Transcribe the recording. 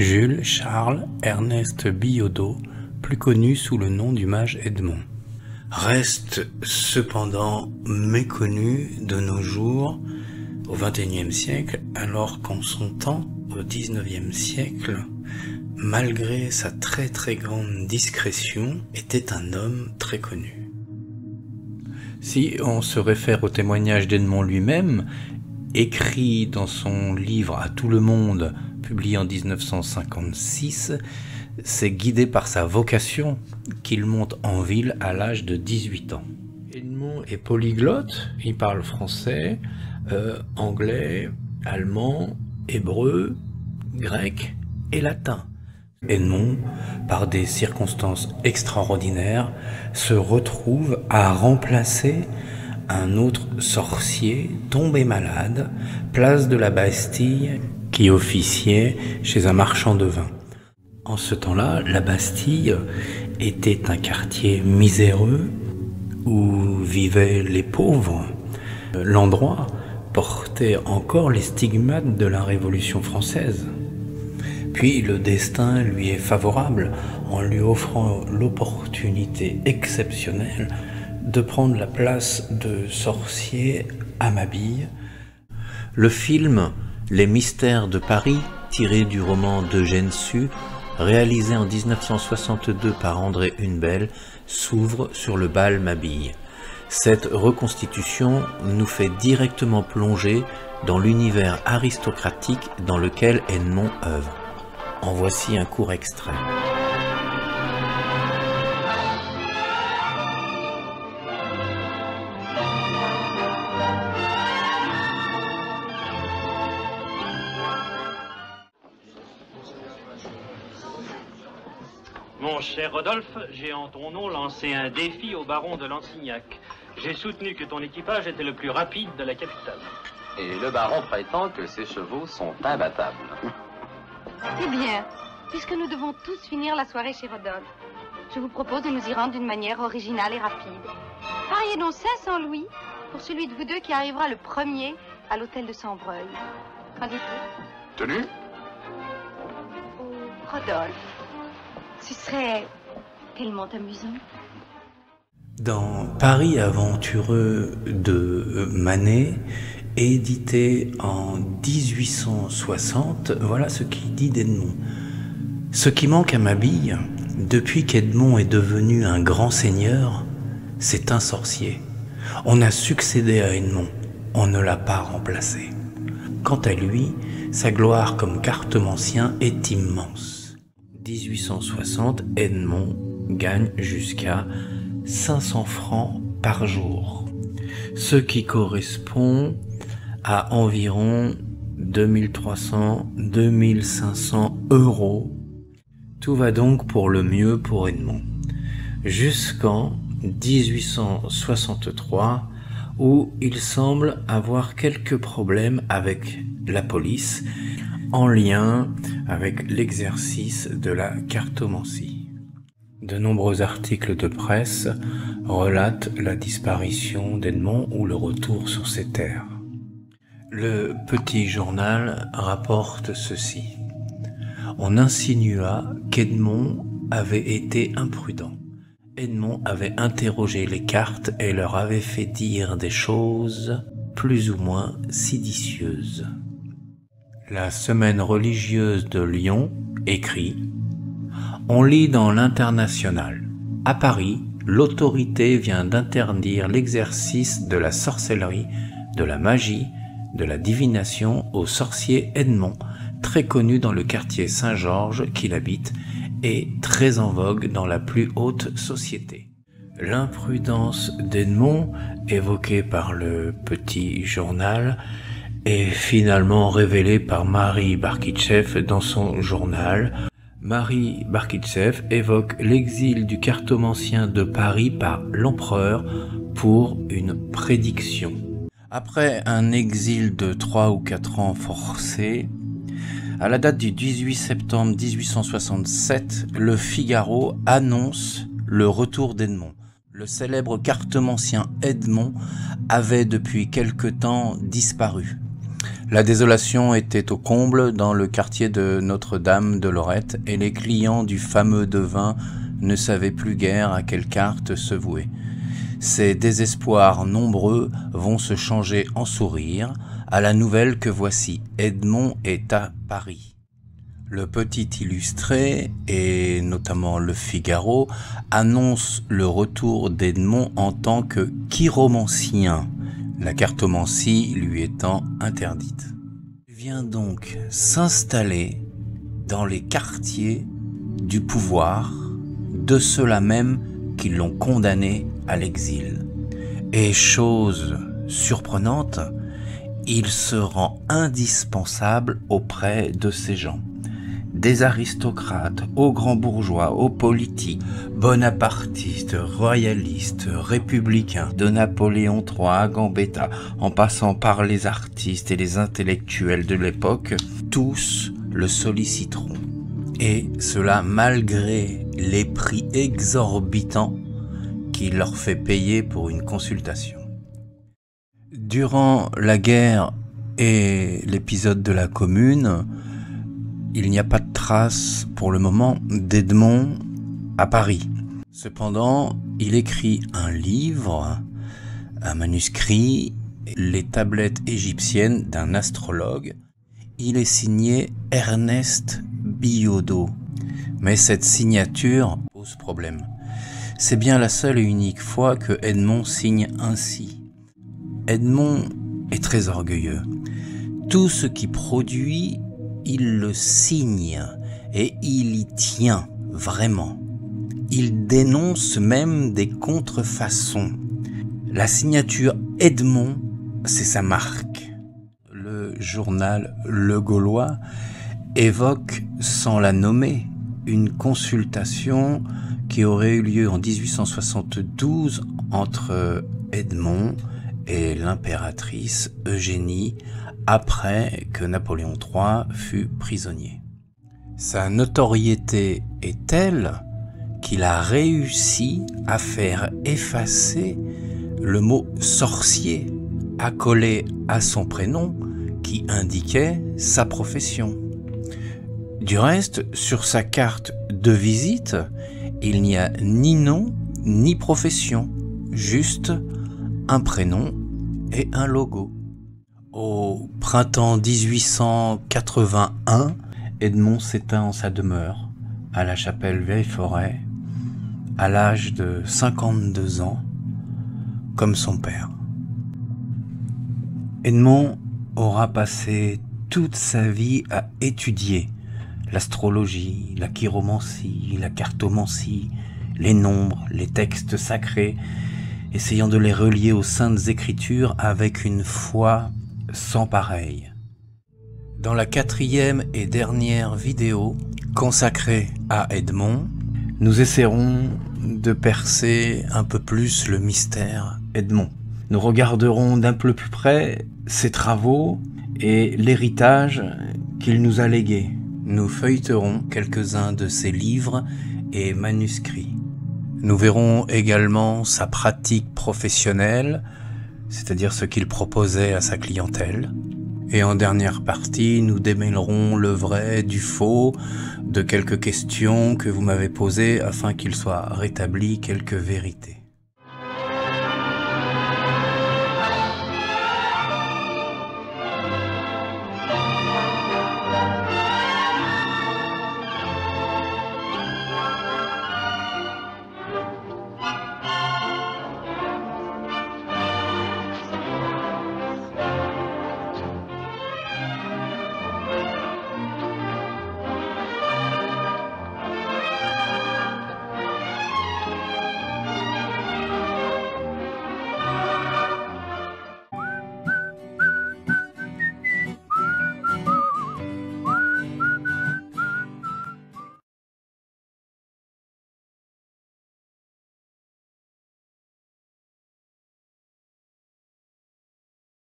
Jules Charles Ernest Billaudot, plus connu sous le nom du mage Edmond, reste cependant méconnu de nos jours au XXIe siècle, alors qu'en son temps, au XIXe siècle, malgré sa très grande discrétion, était un homme très connu. Si on se réfère au témoignage d'Edmond lui-même, écrit dans son livre À tout le monde, publié en 1956, c'est guidé par sa vocation qu'il monte en ville à l'âge de 18 ans. Edmond est polyglotte, il parle français, anglais, allemand, hébreu, grec et latin. Edmond, par des circonstances extraordinaires, se retrouve à remplacer un autre sorcier tombé malade, place de la Bastille, qui officiait chez un marchand de vin. En ce temps-là, la Bastille était un quartier miséreux où vivaient les pauvres. L'endroit portait encore les stigmates de la Révolution française. Puis le destin lui est favorable en lui offrant l'opportunité exceptionnelle de prendre la place de sorcier à Mabille. Le film Les Mystères de Paris, tiré du roman d'Eugène Sue, réalisé en 1962 par André Hunebelle, s'ouvre sur le bal Mabille. Cette reconstitution nous fait directement plonger dans l'univers aristocratique dans lequel Edmond œuvre. En voici un court extrait. Mon cher Rodolphe, j'ai en ton nom lancé un défi au baron de Lansignac. J'ai soutenu que ton équipage était le plus rapide de la capitale. Et le baron prétend que ses chevaux sont imbattables. C'est bien, puisque nous devons tous finir la soirée chez Rodolphe. Je vous propose de nous y rendre d'une manière originale et rapide. Pariez donc 500 louis pour celui de vous deux qui arrivera le premier à l'hôtel de Sambreuil. Qu'en dites-vous? Tenu? Oh, Rodolphe, ce serait tellement amusant. Dans Paris aventureux de Manet, édité en 1860, voilà ce qu'il dit d'Edmond. Ce qui manque à Mabille, depuis qu'Edmond est devenu un grand seigneur, c'est un sorcier. On a succédé à Edmond, on ne l'a pas remplacé. Quant à lui, sa gloire comme cartomancien est immense. 1860, Edmond gagne jusqu'à 500 francs par jour, ce qui correspond à environ 2300-2500 euros. Tout va donc pour le mieux pour Edmond, jusqu'en 1863 où il semble avoir quelques problèmes avec la police en lien avec l'exercice de la cartomancie. De nombreux articles de presse relatent la disparition d'Edmond ou le retour sur ses terres. Le Petit Journal rapporte ceci. On insinua qu'Edmond avait été imprudent. Edmond avait interrogé les cartes et leur avait fait dire des choses plus ou moins séditieuses. La Semaine religieuse de Lyon écrit « On lit dans l'Internationale. À Paris, l'autorité vient d'interdire l'exercice de la sorcellerie, de la magie, de la divination au sorcier Edmond, très connu dans le quartier Saint-Georges qu'il habite et très en vogue dans la plus haute société. » L'imprudence d'Edmond, évoquée par le Petit Journal, est finalement révélée par Marie Barkitchev dans son journal. Marie Barkitchev évoque l'exil du cartomancien de Paris par l'empereur pour une prédiction. Après un exil de 3 ou 4 ans forcé, à la date du 18 septembre 1867, le Figaro annonce le retour d'Edmond. Le célèbre cartomancien Edmond avait depuis quelque temps disparu. La désolation était au comble dans le quartier de Notre-Dame de Lorette et les clients du fameux devin ne savaient plus guère à quelle carte se vouer. Ces désespoirs nombreux vont se changer en sourires à la nouvelle que voici Edmond est à Paris. Le Petit Illustré, et notamment le Figaro, annonce le retour d'Edmond en tant que chiromancien, la cartomancie lui étant interdite. Il vient donc s'installer dans les quartiers du pouvoir de ceux-là même qui l'ont condamné à l'exil. Et chose surprenante, il se rend indispensable auprès de ces gens. Des aristocrates, aux grands bourgeois, aux politiques, bonapartistes, royalistes, républicains, de Napoléon III à Gambetta, en passant par les artistes et les intellectuels de l'époque, tous le solliciteront. Et cela malgré les prix exorbitants qu'il leur fait payer pour une consultation. Durant la guerre et l'épisode de la Commune, il n'y a pas de trace pour le moment d'Edmond à Paris. Cependant, il écrit un livre, un manuscrit, les tablettes égyptiennes d'un astrologue. Il est signé Ernest Billaudot. Mais cette signature pose problème. C'est bien la seule et unique fois que Edmond signe ainsi. Edmond est très orgueilleux. Tout ce qu'il produit, il le signe et il y tient vraiment. Il dénonce même des contrefaçons. La signature Edmond, c'est sa marque. Le journal Le Gaulois évoque, sans la nommer, une consultation qui aurait eu lieu en 1872 entre Edmond et l'impératrice Eugénie après que Napoléon III fut prisonnier. Sa notoriété est telle qu'il a réussi à faire effacer le mot sorcier accolé à son prénom qui indiquait sa profession. Du reste, sur sa carte de visite, il n'y a ni nom ni profession, juste un prénom et un logo. Au printemps 1881, Edmond s'éteint en sa demeure, à la chapelle Vieille-Forêt, à l'âge de 52 ans, comme son père. Edmond aura passé toute sa vie à étudier l'astrologie, la chiromancie, la cartomancie, les nombres, les textes sacrés, essayant de les relier aux saintes écritures avec une foi sans pareil. Dans la 4e et dernière vidéo consacrée à Edmond, nous essaierons de percer un peu plus le mystère Edmond. Nous regarderons d'un peu plus près ses travaux et l'héritage qu'il nous a légué. Nous feuilleterons quelques-uns de ses livres et manuscrits. Nous verrons également sa pratique professionnelle, c'est-à-dire ce qu'il proposait à sa clientèle. Et en dernière partie, nous démêlerons le vrai du faux de quelques questions que vous m'avez posées afin qu'il soit rétabli quelques vérités.